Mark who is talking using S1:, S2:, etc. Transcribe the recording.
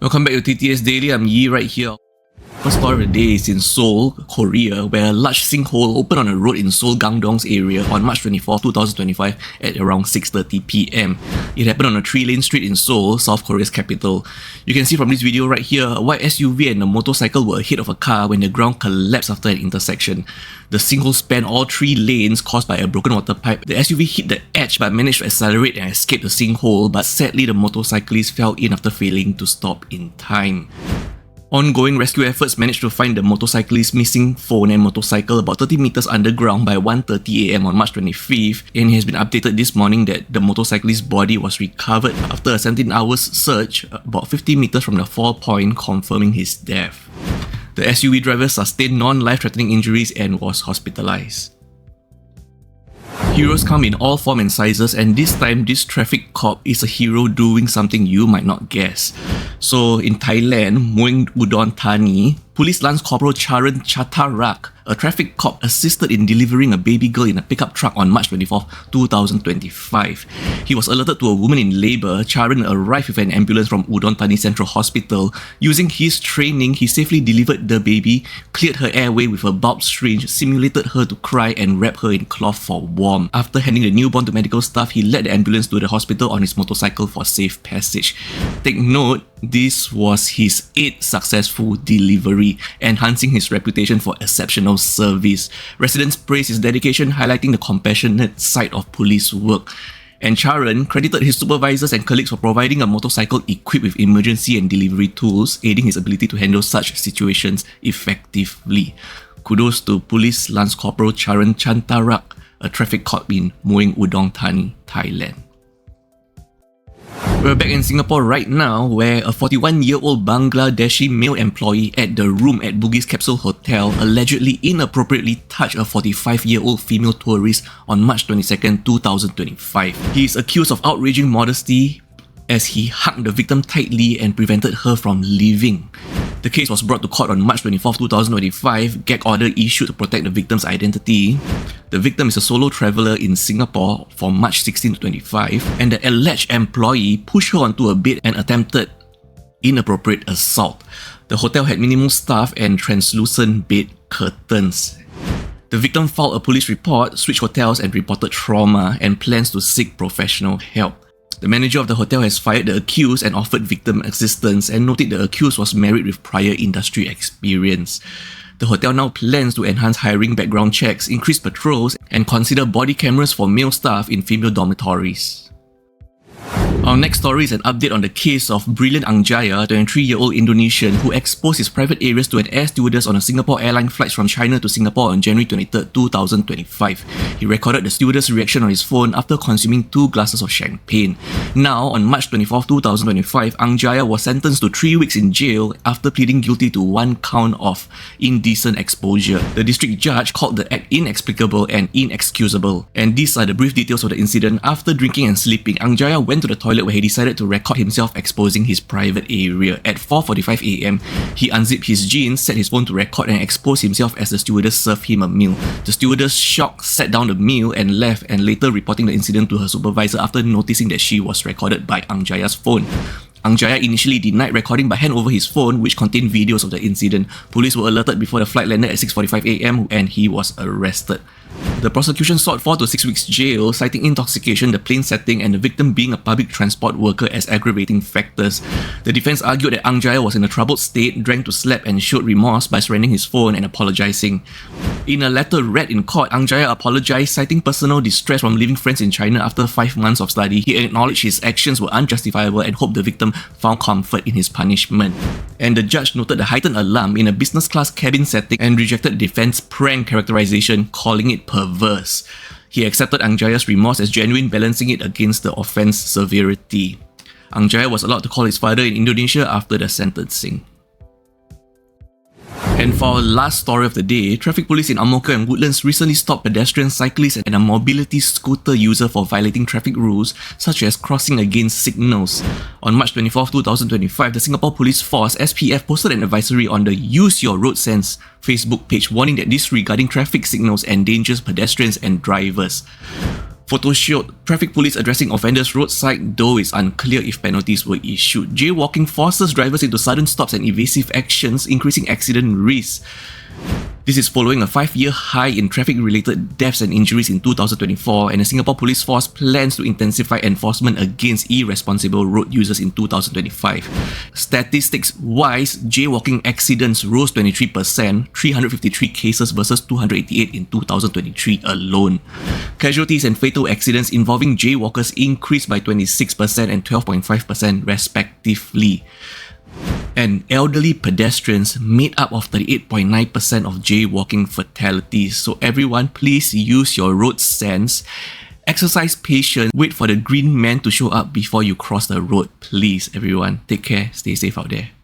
S1: Welcome back to TTS Daily. I'm Yi right here. First story of the day is in Seoul, Korea, where a large sinkhole opened on a road in Seoul Gangdong's area on March 24, 2025 at around 6:30 p.m. It happened on a 3-lane street in Seoul, South Korea's capital. You can see from this video right here, a white SUV and a motorcycle were ahead of a car when the ground collapsed after an intersection. The sinkhole spanned all 3 lanes caused by a broken water pipe. The SUV hit the edge but managed to accelerate and escape the sinkhole, but sadly the motorcyclist fell in after failing to stop in time. Ongoing rescue efforts managed to find the motorcyclist's missing phone and motorcycle about 30 meters underground by 1:30 a.m. on March 25th, and it has been updated this morning that the motorcyclist's body was recovered after a 17-hour search about 50 meters from the fall point, confirming his death. The SUV driver sustained non-life-threatening injuries and was hospitalized. Heroes come in all forms and sizes, and this time this traffic cop is a hero doing something you might not guess. So in Thailand, Mueang Udon Thani, Police Lance Corporal Charan Chatarak, a traffic cop, assisted in delivering a baby girl in a pickup truck on March 24, 2025. He was alerted to a woman in labour. Charan arrived with an ambulance from Udon Thani Central Hospital. Using his training, he safely delivered the baby, cleared her airway with a bulb syringe, simulated her to cry and wrapped her in cloth for warmth. After handing the newborn to medical staff, he led the ambulance to the hospital on his motorcycle for safe passage. Take note, this was his 8th successful delivery, enhancing his reputation for exceptional service. Residents praised his dedication, highlighting the compassionate side of police work. And Charan credited his supervisors and colleagues for providing a motorcycle equipped with emergency and delivery tools, aiding his ability to handle such situations effectively. Kudos to Police Lance Corporal Charan Chantarak, a traffic cop in Mueang Udon Thani, Thailand. We're back in Singapore right now, where a 41-year-old Bangladeshi male employee at the room at Bugis Capsule Hotel allegedly inappropriately touched a 45-year-old female tourist on March 22, 2025. He is accused of outraging modesty as he hugged the victim tightly and prevented her from leaving. The case was brought to court on March 24, 2025, gag order issued to protect the victim's identity. The victim is a solo traveller in Singapore from March 16 to 25, and the alleged employee pushed her onto a bed and attempted inappropriate assault. The hotel had minimal staff and translucent bed curtains. The victim filed a police report, switched hotels and reported trauma, and plans to seek professional help. The manager of the hotel has fired the accused and offered victim assistance, and noted the accused was married with prior industry experience. The hotel now plans to enhance hiring background checks, increase patrols, and consider body cameras for male staff in female dormitories. Our next story is an update on the case of Brilliant Angjaya, a 23-year-old Indonesian who exposed his private areas to an air stewardess on a Singapore Airlines flight from China to Singapore on January 23, 2025. He recorded the stewardess' reaction on his phone after consuming 2 glasses of champagne. Now, on March 24, 2025, Angjaya was sentenced to 3 weeks in jail after pleading guilty to 1 count of indecent exposure. The district judge called the act inexplicable and inexcusable. And these are the brief details of the incident. After drinking and sleeping, Angjaya went to the toilet where he decided to record himself exposing his private area. At 4:45 a.m, he unzipped his jeans, set his phone to record, and exposed himself as the stewardess served him a meal. The stewardess, shocked, sat down the meal and left, and later reporting the incident to her supervisor after noticing that she was recorded by Angjaya's phone. Angjaya initially denied recording but handed over his phone, which contained videos of the incident. Police were alerted before the flight landed at 6:45 a.m, and he was arrested. The prosecution sought 4 to 6 weeks jail, citing intoxication, the plane setting, and the victim being a public transport worker as aggravating factors. The defense argued that Angjaya was in a troubled state, drank to sleep, and showed remorse by surrendering his phone and apologizing. In a letter read in court, Angjaya apologized, citing personal distress from leaving friends in China after 5 months of study. He acknowledged his actions were unjustifiable and hoped the victim found comfort in his punishment. And the judge noted the heightened alarm in a business class cabin setting and rejected the defense prank characterization, calling it perverse. He accepted Angjaya's remorse as genuine, balancing it against the offence's severity. Angjaya was allowed to call his father in Indonesia after the sentencing. And for our last story of the day, traffic police in Ang Mo Kio and Woodlands recently stopped pedestrian, cyclists and a mobility scooter user for violating traffic rules such as crossing against signals. On March 24, 2025, the Singapore Police Force (SPF) posted an advisory on the Use Your Road Sense Facebook page, warning that disregarding traffic signals endangers pedestrians and drivers. Photo showed traffic police addressing offenders roadside, though it's unclear if penalties were issued. Jaywalking forces drivers into sudden stops and evasive actions, increasing accident risks. This is following a 5-year high in traffic-related deaths and injuries in 2024, and the Singapore Police Force plans to intensify enforcement against irresponsible road users in 2025. Statistics-wise, jaywalking accidents rose 23%, 353 cases versus 288 in 2023 alone. Casualties and fatal accidents involving jaywalkers increased by 26% and 12.5% respectively. And elderly pedestrians made up of 38.9% of jaywalking fatalities. So everyone, please use your road sense. Exercise patience. Wait for the green man to show up before you cross the road. Please, everyone. Take care. Stay safe out there.